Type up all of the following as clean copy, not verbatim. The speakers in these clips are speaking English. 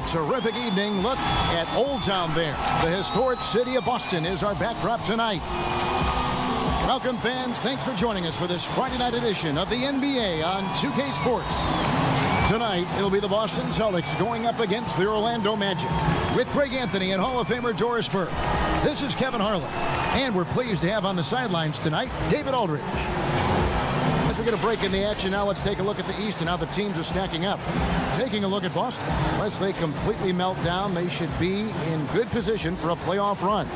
terrific evening. Look at Old Town there. The historic city of Boston is our backdrop tonight. Welcome, fans. Thanks for joining us for this Friday night edition of the NBA on 2K Sports. Tonight, it'll be the Boston Celtics going up against the Orlando Magic with Greg Anthony and Hall of Famer Doris Burke. This is Kevin Harlan, and we're pleased to have on the sidelines tonight David Aldridge. As we get a break in the action now, let's take a look at the East and how the teams are stacking up. Taking a look at Boston, unless they completely melt down, they should be in good position for a playoff run.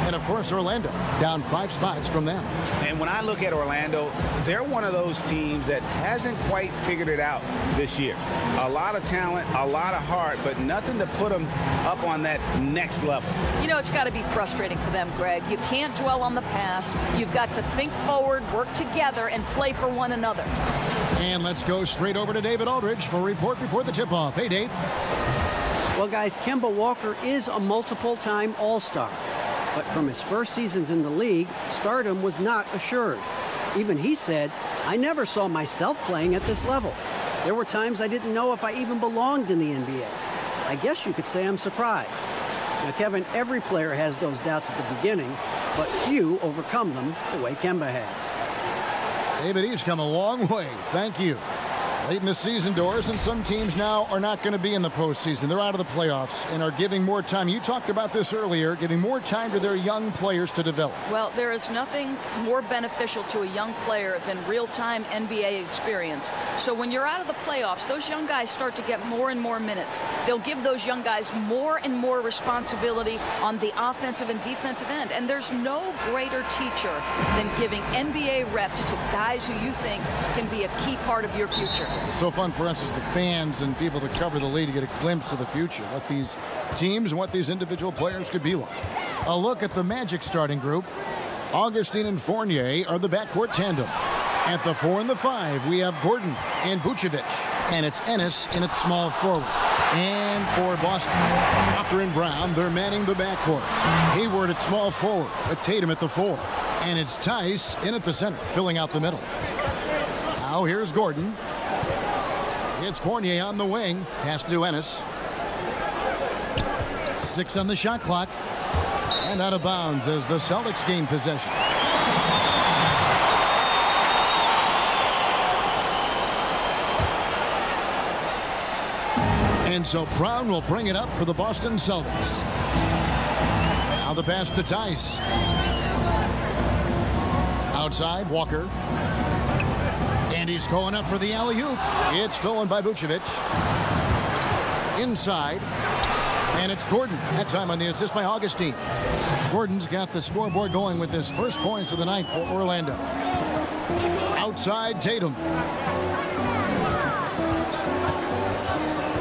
And, of course, Orlando, down 5 spots from them. And when I look at Orlando, they're one of those teams that hasn't quite figured it out this year. A lot of talent, a lot of heart, but nothing to put them up on that next level. You know, it's got to be frustrating for them, Greg. You can't dwell on the past. You've got to think forward, work together, and play for one another. And let's go straight over to David Aldridge for a report before the tip-off. Hey, Dave. Well, guys, Kemba Walker is a multiple-time All-Star. But from his first seasons in the league, stardom was not assured. Even he said, "I never saw myself playing at this level. There were times I didn't know if I even belonged in the NBA. I guess you could say I'm surprised." Now, Kevin, every player has those doubts at the beginning, but few overcome them the way Kemba has. David, he's come a long way. Thank you. Late in the season, Doris, and some teams now are not going to be in the postseason. They're out of the playoffs and are giving more time. You talked about this earlier, giving more time to their young players to develop. Well, there is nothing more beneficial to a young player than real-time NBA experience. So when you're out of the playoffs, those young guys start to get more and more minutes. They'll give those young guys more and more responsibility on the offensive and defensive end. And there's no greater teacher than giving NBA reps to guys who you think can be a key part of your future. So fun for us as the fans and people that cover the league to get a glimpse of the future, what these teams and what these individual players could be like. A look at the Magic starting group. Augustine and Fournier are the backcourt tandem. At the 4 and the 5, we have Gordon and Vucevic, and it's Ennis in its small forward. And for Boston, Walker and Brown, they're manning the backcourt. Hayward at small forward with Tatum at the 4. And it's Tice in at the center, filling out the middle. Now here's Gordon. It's Fournier on the wing. Pass to Ennis. 6 on the shot clock. And out of bounds as the Celtics gain possession. And so Brown will bring it up for the Boston Celtics. Now the pass to Tice. Outside, Walker. And he's going up for the alley-oop. It's stolen by Vucevic. Inside. And it's Gordon. That time on the assist by Augustine. Gordon's got the scoreboard going with his first points of the night for Orlando. Outside, Tatum.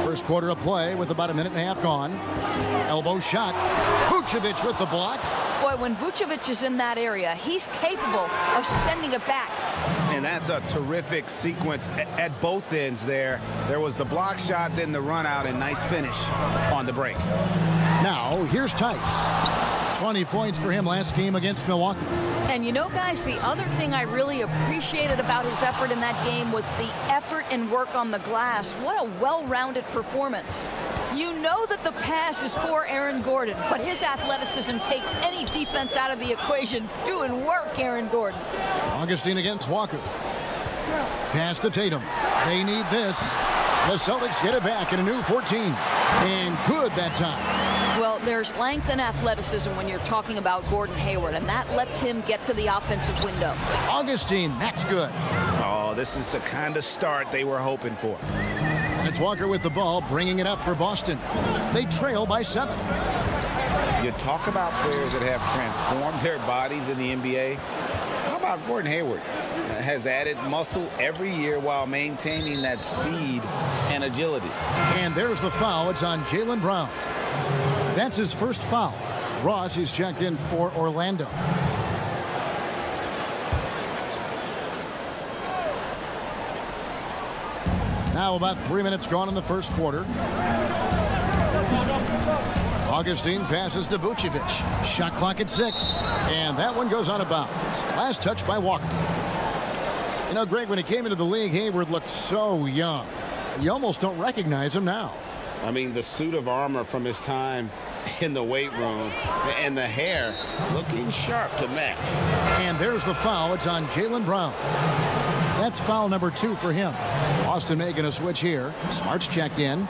First quarter of play with about a minute and a half gone. Elbow shot. Vucevic with the block. Boy, when Vucevic is in that area, he's capable of sending it back. And that's a terrific sequence at both ends there. There was the block shot, then the run out, and nice finish on the break. Now, here's Tice. 20 points for him last game against Milwaukee. And you know, guys, the other thing I really appreciated about his effort in that game was the effort and work on the glass. What a well-rounded performance. You know that the pass is for Aaron Gordon, but his athleticism takes any defense out of the equation. Doing work, Aaron Gordon. Augustine against Walker. Pass to Tatum. They need this. The Celtics get it back in a new 14. And good that time. Well, there's length and athleticism when you're talking about Gordon Hayward, and that lets him get to the offensive window. Augustine, that's good. Oh, this is the kind of start they were hoping for. And it's Walker with the ball, bringing it up for Boston. They trail by 7. You talk about players that have transformed their bodies in the NBA. How about Gordon Hayward? Has added muscle every year while maintaining that speed and agility. And there's the foul. It's on Jaylen Brown. That's his first foul. Ross is checked in for Orlando. Now about 3 minutes gone in the first quarter. Augustine passes to Vucevic. Shot clock at 6. And that one goes out of bounds. Last touch by Walker. You know, Greg, when he came into the league, Hayward looked so young. You almost don't recognize him now. I mean, the suit of armor from his time in the weight room and the hair looking sharp to match. And there's the foul. It's on Jaylen Brown. That's foul number 2 for him. Boston making a switch here. Smart's checked in.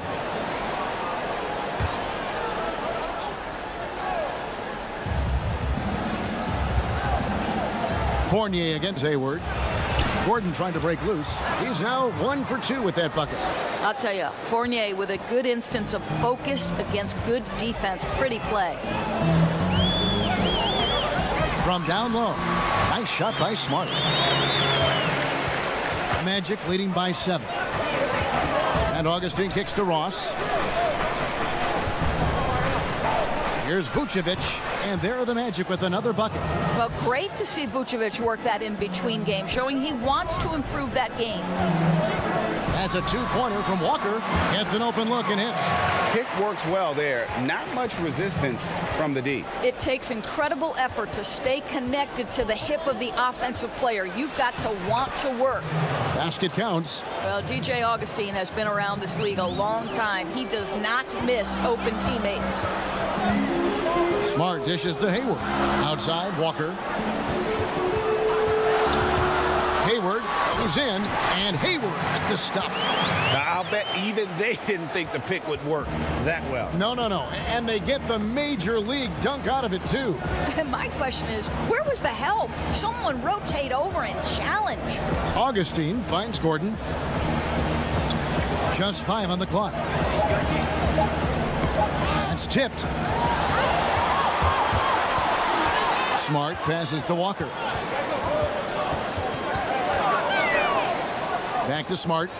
Fournier against Hayward. Gordon trying to break loose. He's now 1 for 2 with that bucket. I'll tell you, Fournier with a good instance of focus against good defense. Pretty play. From down low. Nice shot by Smart. Magic leading by 7. And Augustine kicks to Ross. Here's Vucevic, and there are the Magic with another bucket. Well, great to see Vucevic work that in-between game, showing he wants to improve that game. That's a 2-pointer from Walker. Gets an open look and hits. Pick works well there. Not much resistance from the D. It takes incredible effort to stay connected to the hip of the offensive player. You've got to want to work. Basket counts. Well, DJ Augustine has been around this league a long time. He does not miss open teammates. Smart dishes to Hayward. Outside, Walker. Hayward goes in, and Hayward at the stuff. I'll bet even they didn't think the pick would work that well. No. And they get the major league dunk out of it, too. My question is, where was the help? Someone rotate over and challenge. Augustine finds Gordon. Just 5 on the clock. That's tipped. Smart passes to Walker. Back to Smart.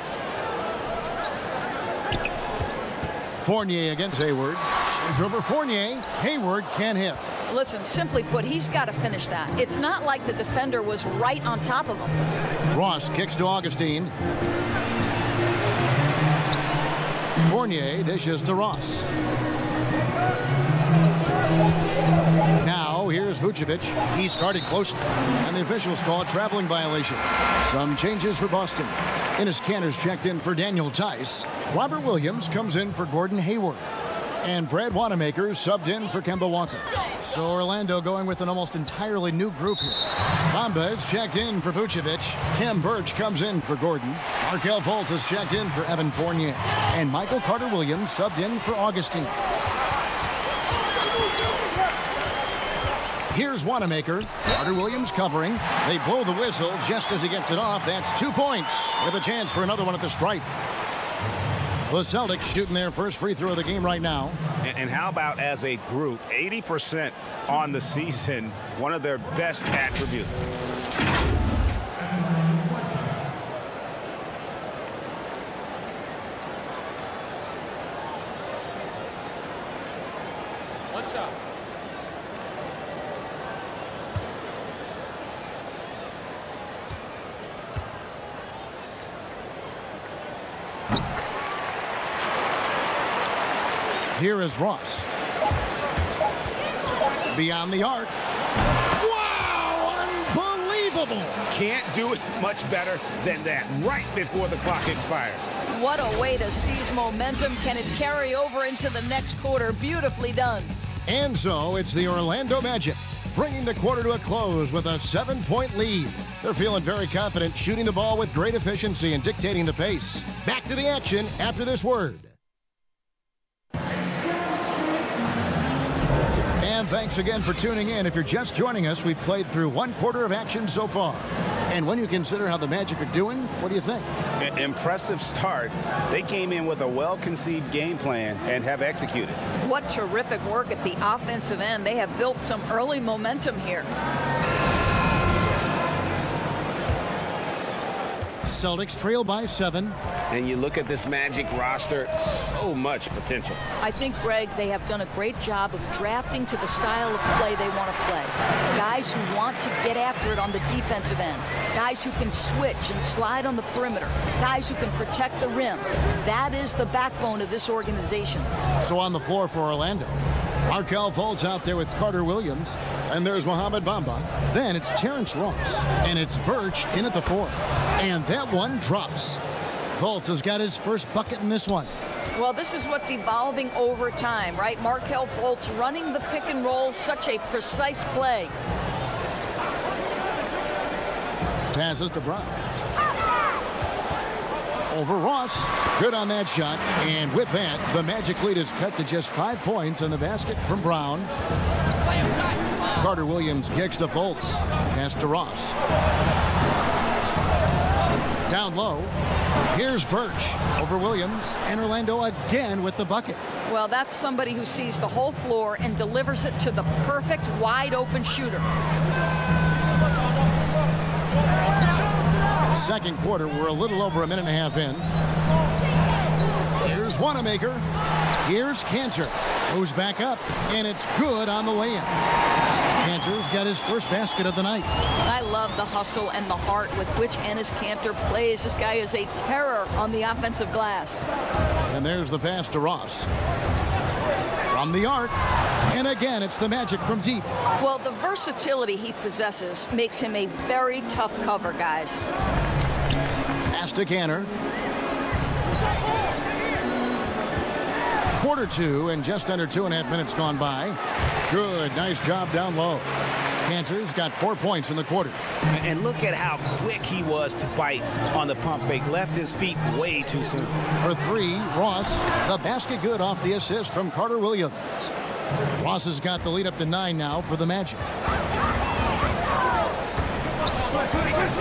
Fournier against Hayward. Shades over Fournier. Hayward can't hit. Listen, simply put, he's got to finish that. It's not like the defender was right on top of him. Ross kicks to Augustine. Fournier dishes to Ross. Now, here's Vucevic. He's guarded closely, and the officials call a traveling violation. Some changes for Boston. Ennis Cantor's checked in for Daniel Tice. Robert Williams comes in for Gordon Hayward. And Brad Wanamaker subbed in for Kemba Walker. So Orlando going with an almost entirely new group here. Bamba is checked in for Vucevic. Kem Birch comes in for Gordon. Markelle Fultz is checked in for Evan Fournier. And Michael Carter-Williams subbed in for Augustine. Here's Wanamaker. Carter-Williams covering. They blow the whistle just as he gets it off. That's 2 points with a chance for another one at the stripe. The Celtics shooting their first free throw of the game right now. And how about as a group, 80% on the season, one of their best attributes. What's up? Here is Ross. Beyond the arc. Wow! Unbelievable! Can't do it much better than that right before the clock expires. What a way to seize momentum. Can it carry over into the next quarter? Beautifully done. And so it's the Orlando Magic bringing the quarter to a close with a 7-point lead. They're feeling very confident, shooting the ball with great efficiency and dictating the pace. Back to the action after this word. And thanks again for tuning in. If you're just joining us, we've played through 1 quarter of action so far. And when you consider how the Magic are doing, what do you think? Impressive start. They came in with a well-conceived game plan and have executed. What terrific work at the offensive end. They have built some early momentum here. Celtics trail by 7. And you look at this Magic roster, so much potential. I think, Greg, they have done a great job of drafting to the style of play they want to play. Guys who want to get after it on the defensive end. Guys who can switch and slide on the perimeter. Guys who can protect the rim. That is the backbone of this organization. So on the floor for Orlando, Markelle Fultz out there with Carter-Williams. And there's Mohamed Bamba. Then it's Terrence Ross. And it's Birch in at the 4. And that one drops. Fultz has got his first bucket in this one. Well, this is what's evolving over time, right? Markelle Fultz running the pick and roll, such a precise play. Passes to Brown. Over Ross. Good on that shot. And with that, the Magic lead is cut to just 5 points in the basket from Brown. Carter Williams kicks to Fultz. Pass to Ross. Down low. Here's Birch over Williams. And Orlando again with the bucket. Well, that's somebody who sees the whole floor and delivers it to the perfect wide open shooter. Second quarter, we're a little over a minute and a half in. Here's Wanamaker. Here's Cantor, who's back up, and it's good on the way in. Cantor's got his first basket of the night. I love the hustle and the heart with which Enes Kanter plays. This guy is a terror on the offensive glass. And there's the pass to Ross. From the arc. And again, it's the Magic from deep. Well, the versatility he possesses makes him a very tough cover, guys. Pass to Kanter. Quarter two, and just under 2.5 minutes gone by. Good, nice job down low. Kanter's got 4 points in the quarter. And look at how quick he was to bite on the pump fake. Left his feet way too soon. For three, Ross. The basket good off the assist from Carter Williams. Ross has got the lead up to 9 now for the Magic.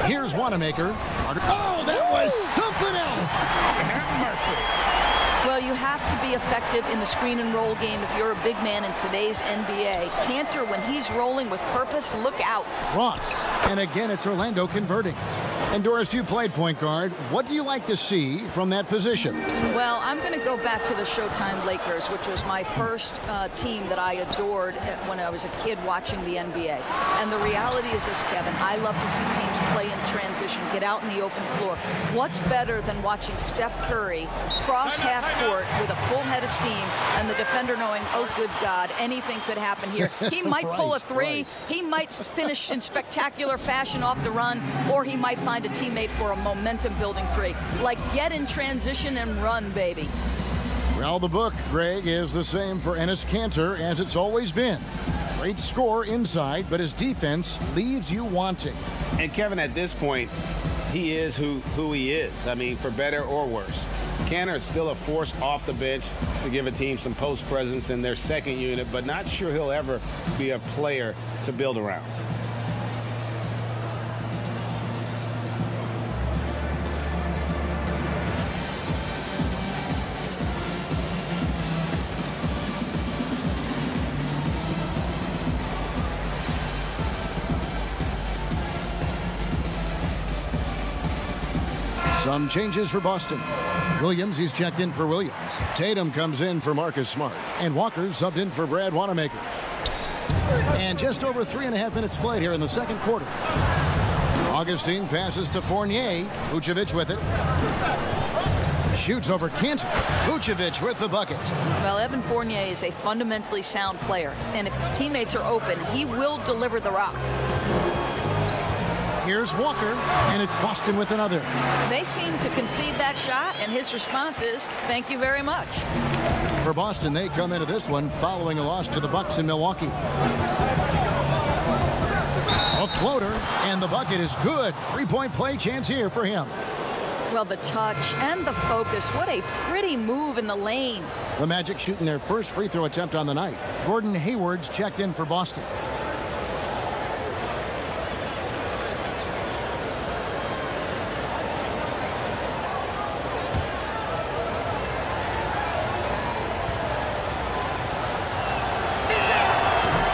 Here's Wanamaker. Oh, that was something else. Have mercy. Well, you have to be effective in the screen and roll game if you're a big man in today's NBA. Kanter, when he's rolling with purpose, look out. Ross. And again, it's Orlando converting. And Doris, you played point guard. What do you like to see from that position? Well, I'm going to go back to the Showtime Lakers, which was my first team that I adored when I was a kid watching the NBA. And the reality is this, Kevin, I love to see teams play in transition, get out in the open floor. What's better than watching Steph Curry cross half court with a full head of steam and the defender knowing, oh, good God, anything could happen here. He might pull a three. He might finish in spectacular fashion off the run, or he might find a teammate for a momentum-building three. Like, get in transition and run, baby. Well, the book, Greg, is the same for Enes Kanter as it's always been. Great score inside, but his defense leaves you wanting. And Kevin, at this point, he is who he is. I mean, for better or worse. Kanter is still a force off the bench to give a team some post presence in their second unit, but not sure he'll ever be a player to build around. Some changes for Boston. Williams, he's checked in for Williams. Tatum comes in for Marcus Smart. And Walker's subbed in for Brad Wanamaker. And just over 3.5 minutes played here in the second quarter. Augustine passes to Fournier. Vucevic with it. Shoots over Kanter. Vucevic with the bucket. Well, Evan Fournier is a fundamentally sound player. And if his teammates are open, he will deliver the rock. Here's Walker, and it's Boston with another. They seem to concede that shot, and his response is, thank you very much. For Boston, they come into this one following a loss to the Bucks in Milwaukee. A floater, and the bucket is good. Three-point play chance here for him. Well, the touch and the focus, what a pretty move in the lane. The Magic shooting their first free throw attempt on the night. Gordon Hayward's checked in for Boston.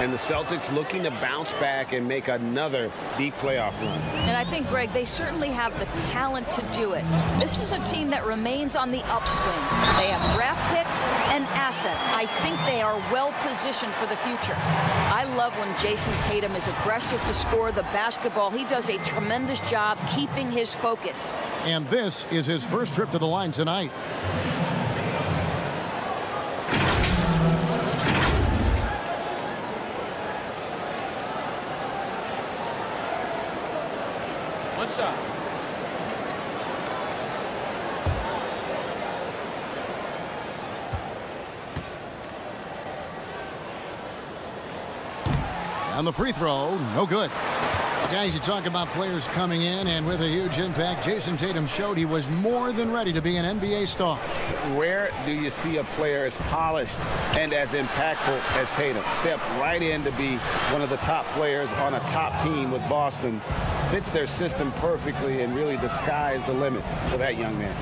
And the Celtics looking to bounce back and make another deep playoff run. And I think, Greg, they certainly have the talent to do it. This is a team that remains on the upswing. They have draft picks and assets. I think they are well positioned for the future. I love when Jason Tatum is aggressive to score the basketball. He does a tremendous job keeping his focus. And this is his first trip to the line tonight. What's up? On the free throw, no good. Guys, you talk about players coming in and with a huge impact. Jason Tatum showed he was more than ready to be an NBA star. Rare do you see a player as polished and as impactful as Tatum. Stepped right in to be one of the top players on a top team with Boston. Fits their system perfectly and really the sky is the limit for that young man.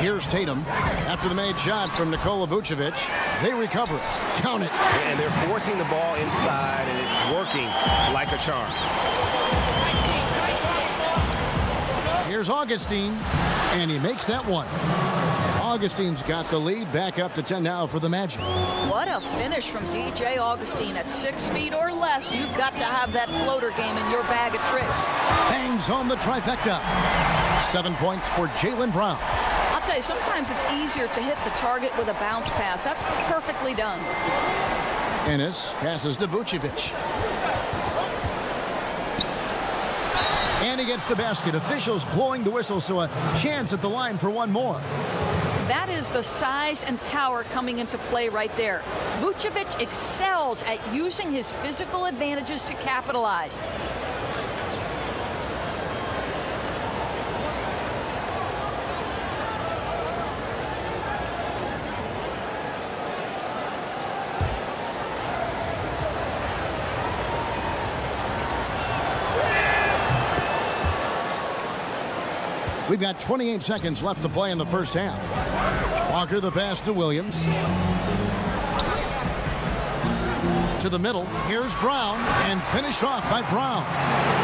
Here's Tatum. After the made shot from Nikola Vucevic, they recover it. Count it. And they're forcing the ball inside, and it's working like a charm. Here's Augustine, and he makes that one. Augustine's got the lead, back up to 10 now for the Magic. What a finish from DJ Augustine. At 6 feet or less, you've got to have that floater game in your bag of tricks. Bangs home the trifecta. 7 points for Jaylen Brown. I'll tell you, sometimes it's easier to hit the target with a bounce pass. That's perfectly done. Ennis passes to Vucevic. And he gets the basket. Officials blowing the whistle, so a chance at the line for one more. That is the size and power coming into play right there. Vucevic excels at using his physical advantages to capitalize. We've got 28 seconds left to play in the first half. Walker the pass to Williams. To the middle. Here's Brown, and finished off by Brown.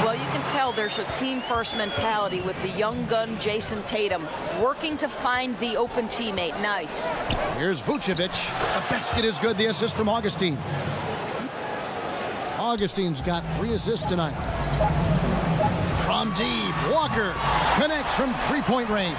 Well, you can tell there's a team-first mentality with the young gun Jason Tatum working to find the open teammate. Nice. Here's Vucevic. The basket is good. The assist from Augustine. Augustine's got 3 assists tonight. From deep, Walker connects from three-point range.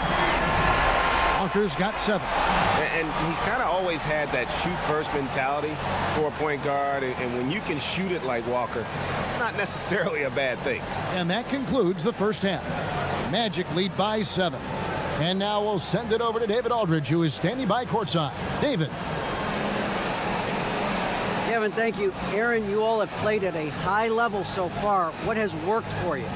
Walker's got 7. And he's kind of always had that shoot-first mentality for a point guard. And when you can shoot it like Walker, it's not necessarily a bad thing. And that concludes the first half. Magic lead by 7. And now we'll send it over to David Aldridge, who is standing by courtside. David. Kevin, thank you. Aaron, you all have played at a high level so far. What has worked for you?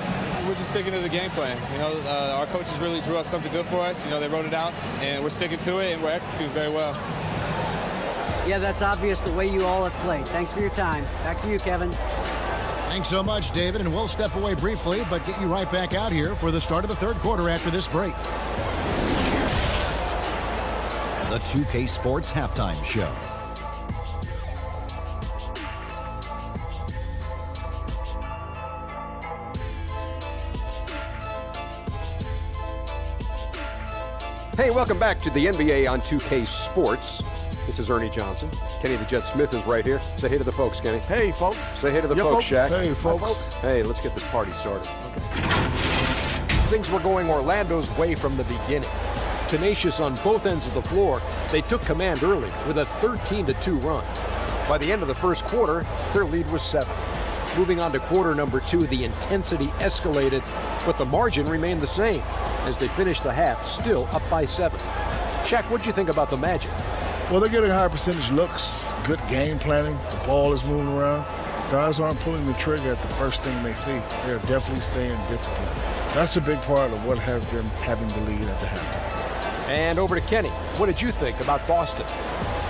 We're just sticking to the game plan. You know, our coaches really drew up something good for us. You know, they wrote it out, and we're sticking to it, and we're executing very well. Yeah, that's obvious the way you all have played. Thanks for your time. Back to you, Kevin. Thanks so much, David, and we'll step away briefly, but get you right back out here for the start of the third quarter after this break. The 2K Sports Halftime Show. Hey, welcome back to the NBA on 2K Sports. This is Ernie Johnson. Kenny the Jet Smith is right here. Say hey to the folks, Kenny. Hey, folks. Say hey to the folks, Shaq. Hey, folks. Hey, let's get this party started. Okay. Things were going Orlando's way from the beginning. Tenacious on both ends of the floor, they took command early with a 13-2 run. By the end of the first quarter, their lead was 7. Moving on to quarter number 2, the intensity escalated, but the margin remained the same as they finished the half still up by 7. Shaq, what'd you think about the Magic? Well, they're getting high percentage looks, good game planning. The ball is moving around. Guys aren't pulling the trigger at the first thing they see. They're definitely staying disciplined. That's a big part of what has them having the lead at the halftime. And over to Kenny. What did you think about Boston?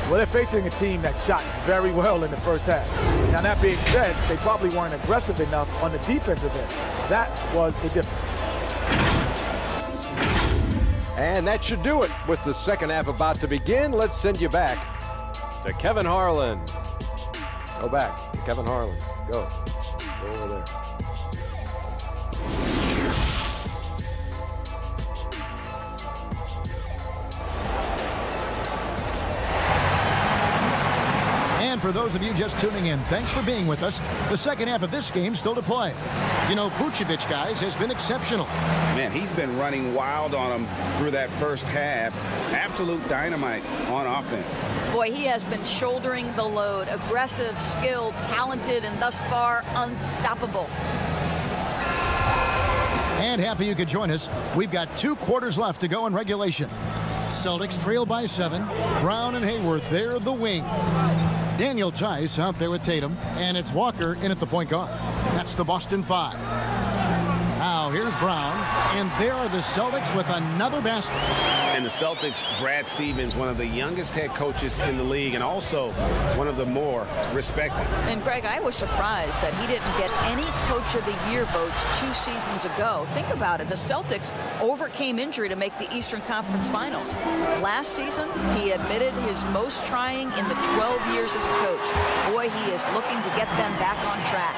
Well, they're facing a team that shot very well in the first half. Now, that being said, they probably weren't aggressive enough on the defensive end. That was the difference. And that should do it. With the second half about to begin, let's send you back to Kevin Harlan. Go back to Kevin Harlan. Go. Go over there. And for those of you just tuning in, thanks for being with us. The second half of this game still to play. You know, Vucevic, guys, has been exceptional. Man, he's been running wild on him through that first half. Absolute dynamite on offense. Boy, he has been shouldering the load. Aggressive, skilled, talented, and thus far unstoppable. And happy you could join us. We've got 2 quarters left to go in regulation. Celtics trail by 7. Brown and Hayward, they're the wing. Daniel Tice out there with Tatum, and it's Walker in at the point guard. That's the Boston 5. Now here's Brown, and there are the Celtics with another basket. And the Celtics, Brad Stevens, one of the youngest head coaches in the league, and also one of the more respected. And Greg, I was surprised that he didn't get any Coach of the Year votes 2 seasons ago. Think about it. The Celtics overcame injury to make the Eastern Conference Finals. Last season, he admitted his most trying in the 12 years as a coach. Boy, he is looking to get them back on track.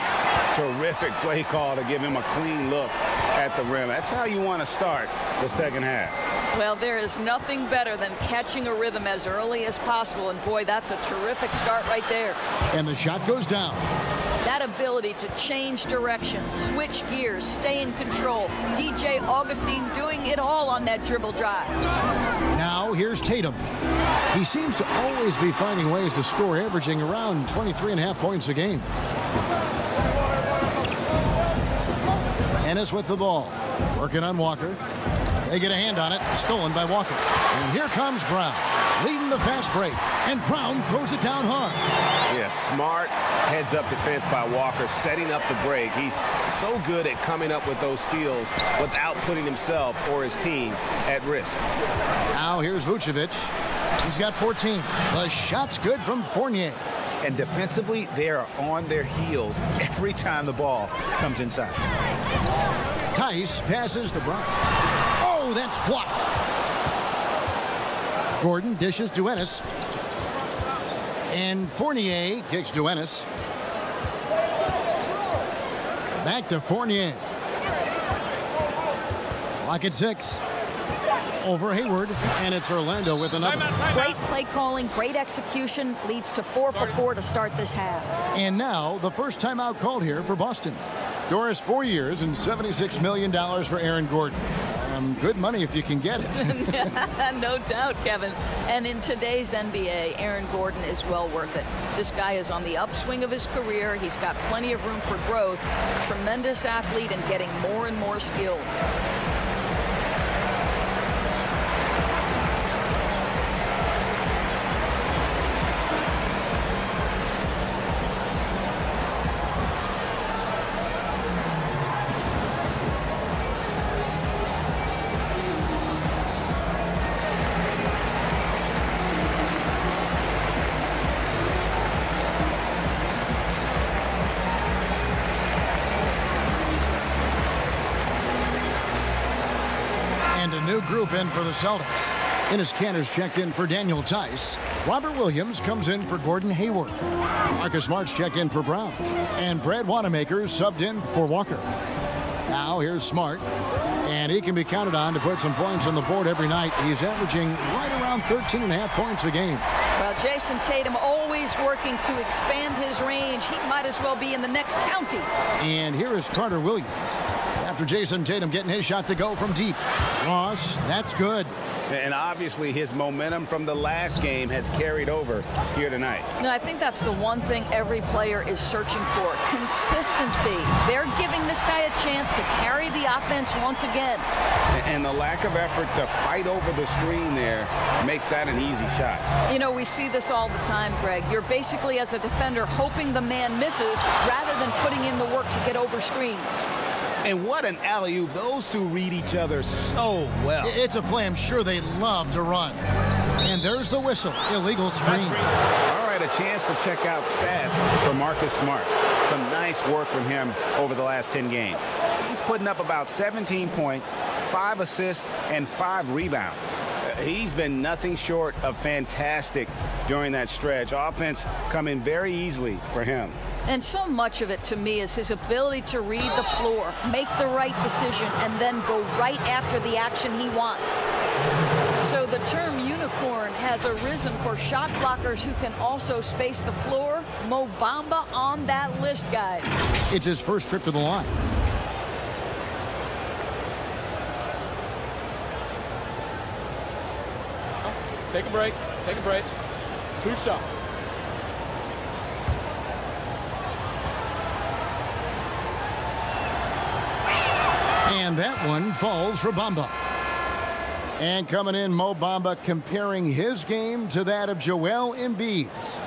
Terrific play call to give him a clean look at the rim. That's how you want to start the second half. Well, there is nothing better than catching a rhythm as early as possible, and boy, that's a terrific start right there. And the shot goes down. That ability to change direction, switch gears, stay in control. DJ Augustine doing it all on that dribble drive. Now here's Tatum. He seems to always be finding ways to score, averaging around 23.5 points a game. Ennis with the ball, working on Walker. They get a hand on it, stolen by Walker. And here comes Brown, leading the fast break. And Brown throws it down hard. Yeah, smart heads-up defense by Walker, setting up the break. He's so good at coming up with those steals without putting himself or his team at risk. Now here's Vucevic. He's got 14. The shot's good from Fournier. And defensively, they are on their heels every time the ball comes inside. Tice passes to Brown. Oh, that's blocked. Gordon dishes to Ennis. And Fournier kicks to Ennis. Back to Fournier. Clock at 6. Over Hayward, and it's Orlando with another. Great play calling, great execution, leads to 4 for 4 to start this half. And now the first timeout called here for Boston. Doris, 4 years and $76 million for Aaron Gordon. Good money if you can get it. No doubt, Kevin. And in today's NBA, Aaron Gordon is well worth it. This guy is on the upswing of his career. He's got plenty of room for growth. Tremendous athlete and getting more and more skilled. New group in for the Celtics. Enes Kanter's checked in for Daniel Tice. Robert Williams comes in for Gordon Hayward. Marcus Smart's checked in for Brown. And Brad Wanamaker subbed in for Walker. Now here's Smart. And he can be counted on to put some points on the board every night. He's averaging right around 13.5 points a game. Well, Jason Tatum always working to expand his range. He might as well be in the next county. And here is Carter Williams. After Jason Tatum getting his shot to go from deep. Ross, that's good. And obviously his momentum from the last game has carried over here tonight. No, I think that's the one thing every player is searching for. Consistency. They're giving this guy a chance to carry the offense once again. And the lack of effort to fight over the screen there makes that an easy shot. You know, we see this all the time, Greg. You're basically, as a defender, hoping the man misses rather than putting in the work to get over screens. And what an alley-oop. Those two read each other so well. It's a play I'm sure they love to run. And there's the whistle. Illegal screen. All right, a chance to check out stats for Marcus Smart. Some nice work from him over the last 10 games. He's putting up about 17 points, 5 assists, and 5 rebounds. He's been nothing short of fantastic during that stretch. Offense coming very easily for him. And so much of it, to me, is his ability to read the floor, make the right decision, and then go right after the action he wants. So the term unicorn has arisen for shot blockers who can also space the floor. Mo Bamba on that list, guys. It's his first trip to the line. Take a break. Take a break. 2 shots. And that one falls for Bamba. And coming in, Mo Bamba comparing his game to that of Joel Embiid's.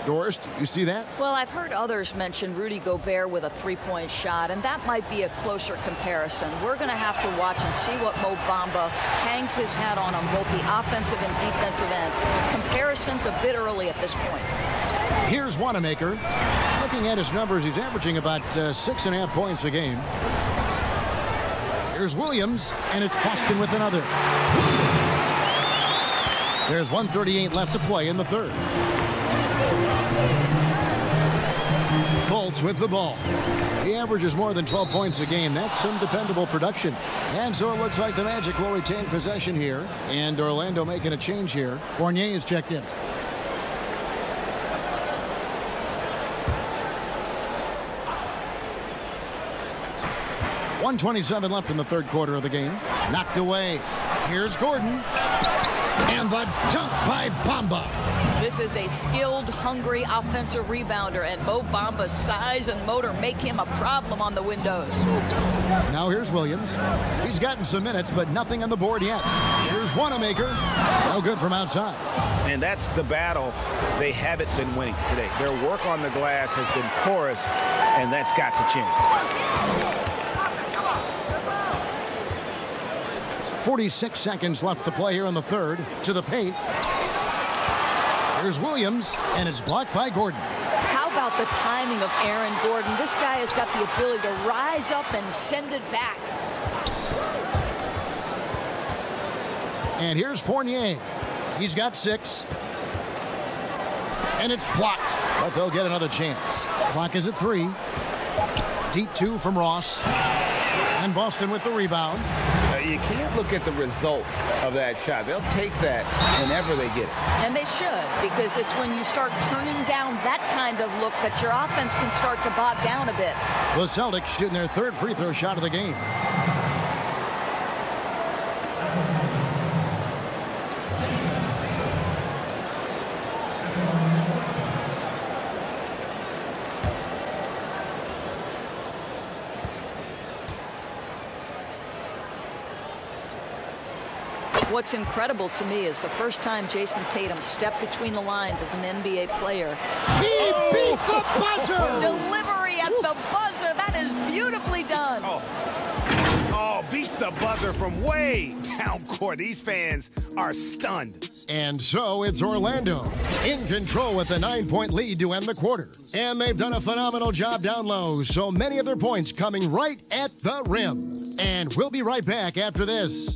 Doris, do you see that? Well, I've heard others mention Rudy Gobert with a three-point shot, and that might be a closer comparison. We're going to have to watch and see what Mo Bamba hangs his hat on both the offensive and defensive end. Comparison's a bit early at this point. Here's Wanamaker. Looking at his numbers, he's averaging about 6.5 points a game. Here's Williams, and it's Boston with another. There's 1:38 left to play in the third. Fultz with the ball. He averages more than 12 points a game. That's some dependable production. And so it looks like the Magic will retain possession here. And Orlando making a change here. Fournier is checked in. .127 left in the third quarter of the game. Knocked away. Here's Gordon. And the dunk by Bamba. This is a skilled, hungry offensive rebounder, and Mo Bamba's size and motor make him a problem on the windows. Now here's Williams. He's gotten some minutes, but nothing on the board yet. Here's Wanamaker. No good from outside. And that's the battle they haven't been winning today. Their work on the glass has been porous, and that's got to change. 46 seconds left to play here in the third. To the paint. Here's Williams, and it's blocked by Gordon. How about the timing of Aaron Gordon? This guy has got the ability to rise up and send it back. And here's Fournier. He's got 6. And it's blocked, but they'll get another chance. Clock is at 3. Deep 2 from Ross. And Boston with the rebound. You can't look at the result of that shot. They'll take that whenever they get it. And they should, because it's when you start turning down that kind of look that your offense can start to bog down a bit. The Celtics shooting their third free throw shot of the game. What's incredible to me is the first time Jason Tatum stepped between the lines as an NBA player. He beat the buzzer! Delivery at the buzzer. That is beautifully done. Oh, beats the buzzer from way down court. These fans are stunned. And so it's Orlando in control with a 9-point lead to end the quarter. And they've done a phenomenal job down low. So many of their points coming right at the rim. And we'll be right back after this.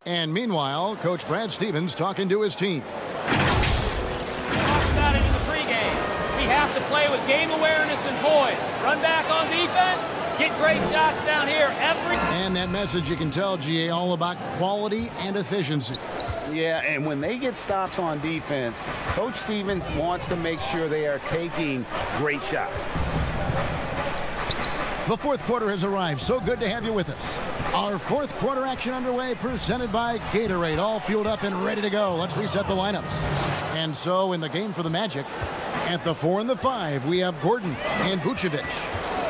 And meanwhile, Coach Brad Stevens talking to his team. Talked about it in the pregame. We have to play with game awareness and poise. Run back on defense, get great shots down here And that message, you can tell, GA, all about quality and efficiency. Yeah, and when they get stops on defense, Coach Stevens wants to make sure they are taking great shots. The fourth quarter has arrived. So good to have you with us. Our fourth quarter action underway, presented by Gatorade. All fueled up and ready to go. Let's reset the lineups. And so in the game for the Magic, at the 4 and the 5, we have Gordon and Vucevic.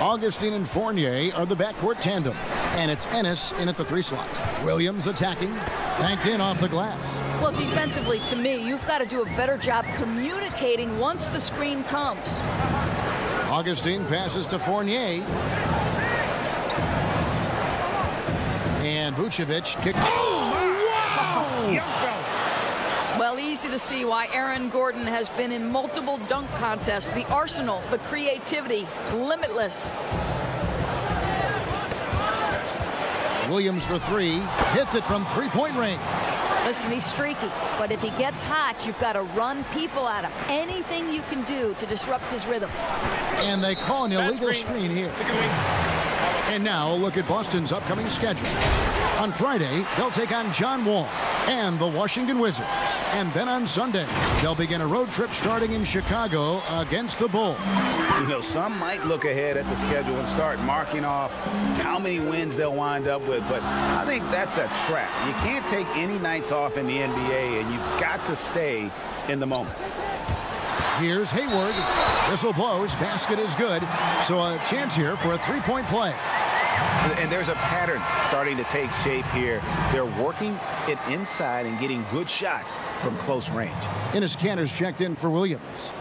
Augustine and Fournier are the backcourt tandem. And it's Ennis in at the 3 slot. Williams attacking, banked in off the glass. Well, defensively, to me, you've got to do a better job communicating once the screen comes. Augustine passes to Fournier. And Vucevic kicked. Oh, wow! Young fella. Well, easy to see why Aaron Gordon has been in multiple dunk contests. The arsenal, the creativity, limitless. Williams for 3. Hits it from 3-point range. Listen, he's streaky, but if he gets hot, you've got to run people at him. Anything you can do to disrupt his rhythm. And they call an illegal screen here. And now, look at Boston's upcoming schedule. On Friday, they'll take on John Wall and the Washington Wizards. And then on Sunday, they'll begin a road trip starting in Chicago against the Bulls. You know, some might look ahead at the schedule and start marking off how many wins they'll wind up with, but I think that's a trap. You can't take any nights off in the NBA, and you've got to stay in the moment. Here's Hayward. Whistle blows. Basket is good. So a chance here for a 3-point play. And there's a pattern starting to take shape here. They're working it inside and getting good shots from close range. Enes Kanter's checked in for Williams.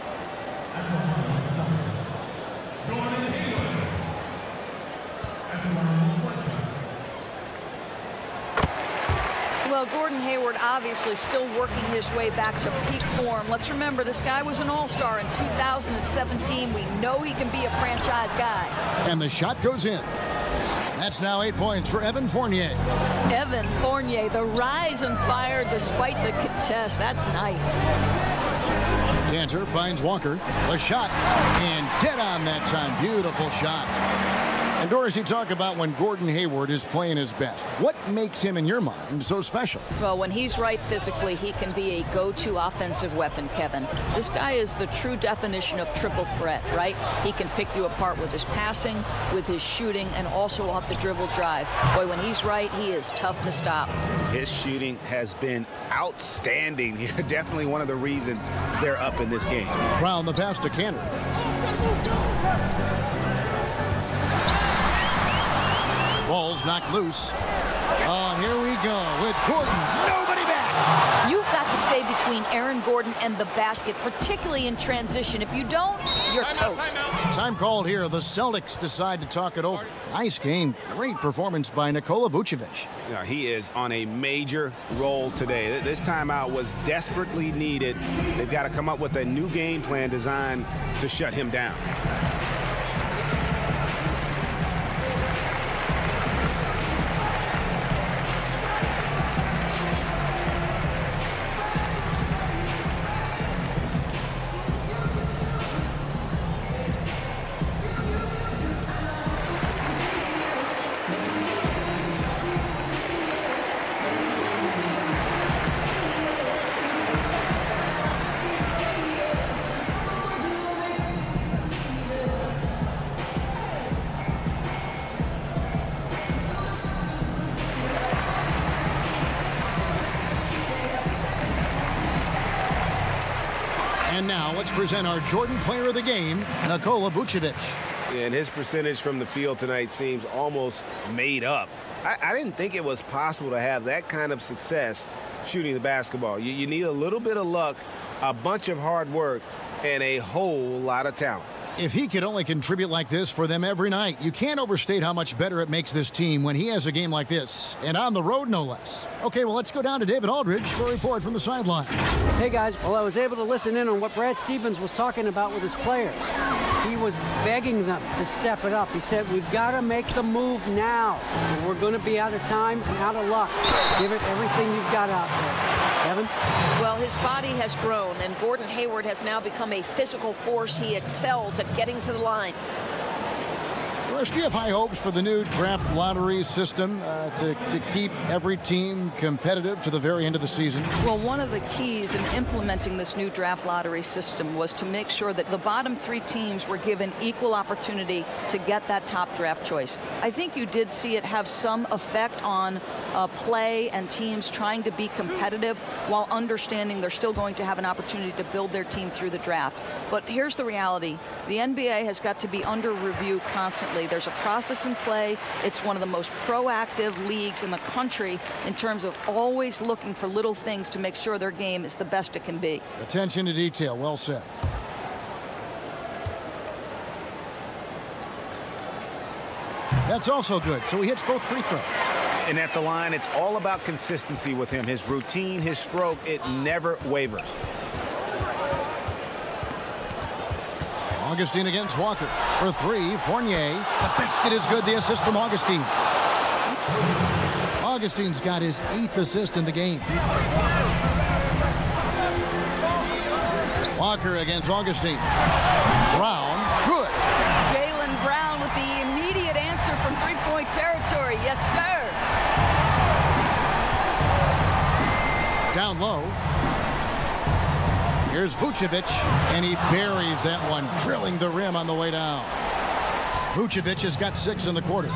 Well, Gordon Hayward obviously still working his way back to peak form. Let's remember, this guy was an all-star in 2017. We know he can be a franchise guy. And the shot goes in. That's now 8 points for Evan Fournier. Evan Fournier, the rise and fire despite the contest. That's nice. Kanter finds Walker. The shot. And dead on that time. Beautiful shot. And Doris, you talk about when Gordon Hayward is playing his best. What makes him, in your mind, so special? Well, when he's right physically, he can be a go-to offensive weapon, Kevin. This guy is the true definition of triple threat, right? He can pick you apart with his passing, with his shooting, and also off the dribble drive. Boy, when he's right, he is tough to stop. His shooting has been outstanding here. Definitely one of the reasons they're up in this game. Brown the pass to Kanter. Ball's knocked loose. Oh, here we go with Gordon. Nobody back. You've got to stay between Aaron Gordon and the basket, particularly in transition. If you don't, you're toast. Time called here. The Celtics decide to talk it over. Nice game. Great performance by Nikola Vucevic. Yeah, he is on a major roll today. This timeout was desperately needed. They've got to come up with a new game plan designed to shut him down. And now let's present our Jordan Player of the Game, Nikola Vucevic. And his percentage from the field tonight seems almost made up. I didn't think it was possible to have that kind of success shooting the basketball. You need a little bit of luck, a bunch of hard work, and a whole lot of talent. If he could only contribute like this for them every night, you can't overstate how much better it makes this team when he has a game like this, and on the road, no less. Okay, well, let's go down to David Aldridge for a report from the sideline. Hey, guys. Well, I was able to listen in on what Brad Stevens was talking about with his players. He was begging them to step it up. He said, we've got to make the move now. We're going to be out of time and out of luck. Give it everything you've got out there. Evan? Well, his body has grown, and Gordon Hayward has now become a physical force. He excels at getting to the line. Doris, do you have high hopes for the new draft lottery system to keep every team competitive to the very end of the season? Well, one of the keys in implementing this new draft lottery system was to make sure that the bottom three teams were given equal opportunity to get that top draft choice. I think you did see it have some effect on play and teams trying to be competitive while understanding they're still going to have an opportunity to build their team through the draft. But here's the reality. The NBA has got to be under review constantly. There's a process in play. It's one of the most proactive leagues in the country in terms of always looking for little things to make sure their game is the best it can be. Attention to detail. Well said. That's also good. So he hits both free throws. And at the line, it's all about consistency with him. His routine, his stroke, it never wavers. Augustine against Walker. For three, Fournier. The basket is good. The assist from Augustine. Augustine's got his 8th assist in the game. Walker against Augustine. Brown, good. Jaylen Brown with the immediate answer from three-point territory. Yes, sir. Down low. Here's Vucevic, and he buries that one, drilling the rim on the way down. Vucevic has got 6 in the quarter.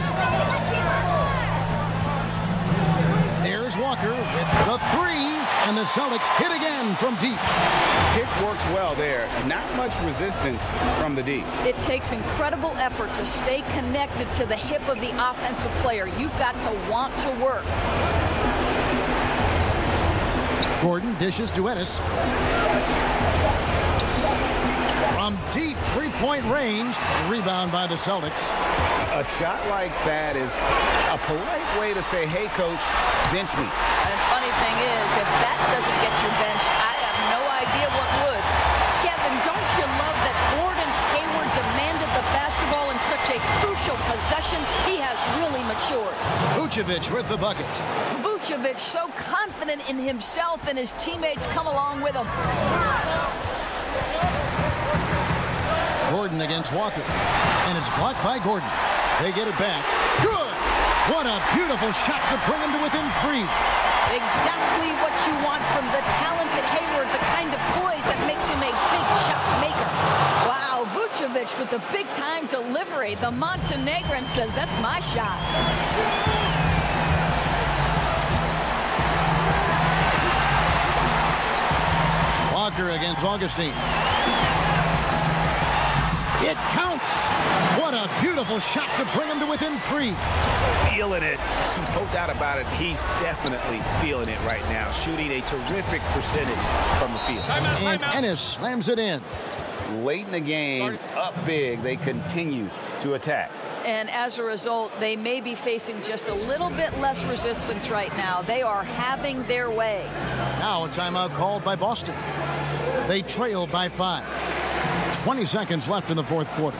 There's Walker with the three. And the Celtics hit again from deep. Pick works well there. Not much resistance from the D. It takes incredible effort to stay connected to the hip of the offensive player. You've got to want to work. Gordon dishes to Ennis. From deep three-point range, rebound by the Celtics. A shot like that is a polite way to say, hey, coach, bench me. And funny thing is, if that doesn't get you benched, I have no idea what would. Kevin, don't you love that Gordon Hayward demanded the basketball in such a crucial possession? He has really matured. Vucevic with the bucket. Vucevic so confident in himself, and his teammates come along with him. Gordon against Walker. And it's blocked by Gordon. They get it back. Good! What a beautiful shot to bring him to within 3. Exactly what you want from the talented Hayward, the kind of poise that makes him a big shot maker. Wow, Vucevic with the big-time delivery. The Montenegrin says, that's my shot. Walker against Augustine. It counts. What a beautiful shot to bring him to within 3. Feeling it. No doubt about it. He's definitely feeling it right now. Shooting a terrific percentage from the field. And Ennis slams it in. Late in the game, up big, they continue to attack. And as a result, they may be facing just a little bit less resistance right now. They are having their way. Now a timeout called by Boston. They trail by 5. 20 seconds left in the fourth quarter.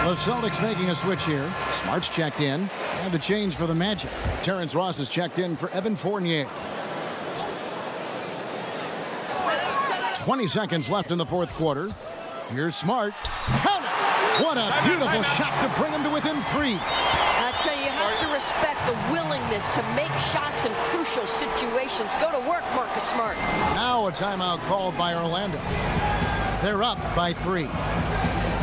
The Celtics making a switch here. Smart's checked in. And a change for the Magic. Terrence Ross is checked in for Evan Fournier. 20 seconds left in the fourth quarter. Here's Smart. Count it! What a beautiful shot to bring him to within 3. I tell you have to respect the willingness to make shots in crucial situations. Go to work, Marcus Smart. Now a timeout called by Orlando. They're up by 3.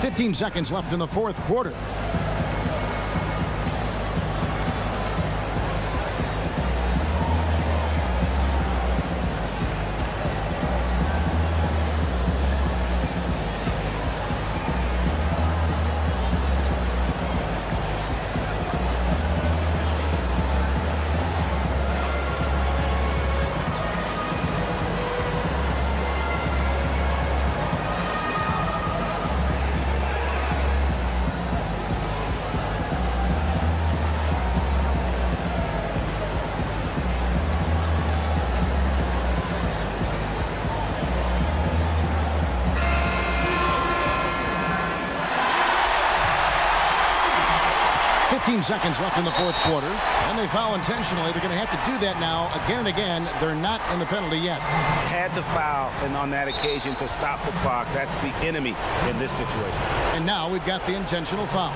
15 seconds left in the fourth quarter. Seconds left in the fourth quarter, and they foul intentionally. They're going to have to do that now again and again. They're not in the penalty yet. Had to foul, and on that occasion to stop the clock. That's the enemy in this situation. And now we've got the intentional foul.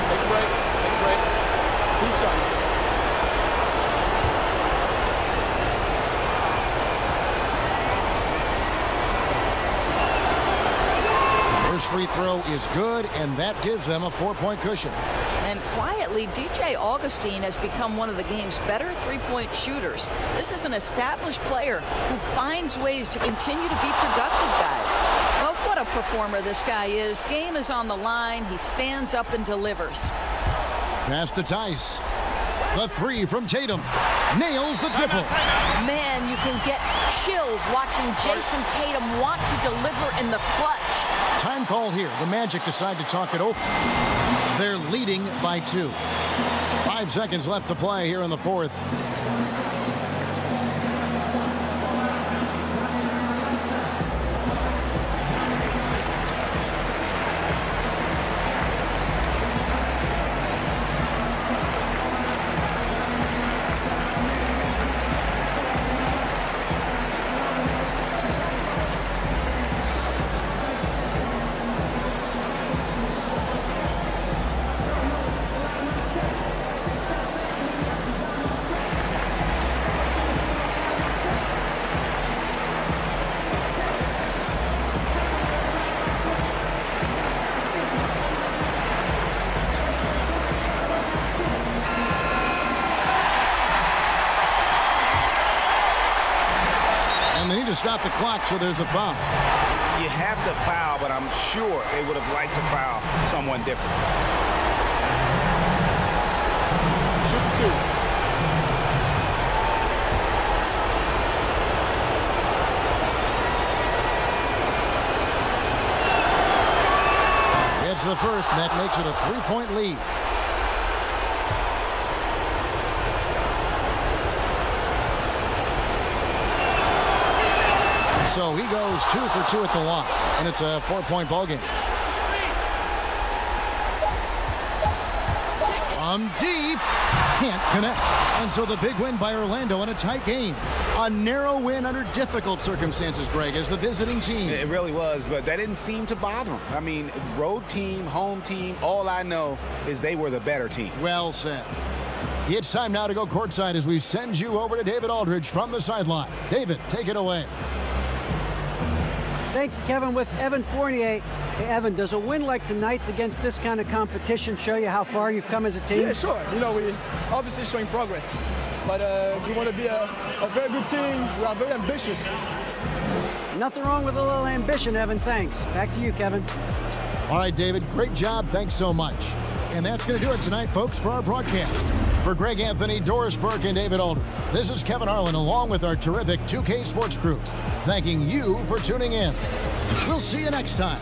Take a break. Take a break. 2 seconds. Free throw is good, and that gives them a 4-point cushion. And quietly, DJ Augustine has become one of the game's better three-point shooters. This is an established player who finds ways to continue to be productive, guys. Well, what a performer this guy is. Game is on the line. He stands up and delivers. Pass to Tice. The 3 from Tatum. Nails the triple. Man, you can get chills watching Jason Tatum want to deliver in the clutch. Time call here. The Magic decide to talk it over. They're leading by 2. 5 seconds left to play here in the fourth. And they need to stop the clock, so there's a foul. You have to foul, but I'm sure they would have liked to foul someone different. Shoot two. It's the first, and that makes it a 3-point lead. So he goes 2 for 2 at the line, and it's a 4-point ball game. From deep, can't connect. And so the big win by Orlando in a tight game. A narrow win under difficult circumstances, Greg, as the visiting team. It really was, but that didn't seem to bother them. I mean, road team, home team, all I know is they were the better team. Well said. It's time now to go courtside as we send you over to David Aldridge from the sideline. David, take it away. Thank you, Kevin. With Evan Fournier. Hey, Evan, does a win like tonight's against this kind of competition show you how far you've come as a team? Yeah, sure. You know, we obviously showing progress. But we want to be a very good team. We are very ambitious. Nothing wrong with a little ambition, Evan. Thanks. Back to you, Kevin. All right, David. Great job. Thanks so much. And that's going to do it tonight, folks, for our broadcast. For Greg Anthony, Doris Burke, and David Aldridge, this is Kevin Harlan along with our terrific 2K Sports crew, thanking you for tuning in. We'll see you next time.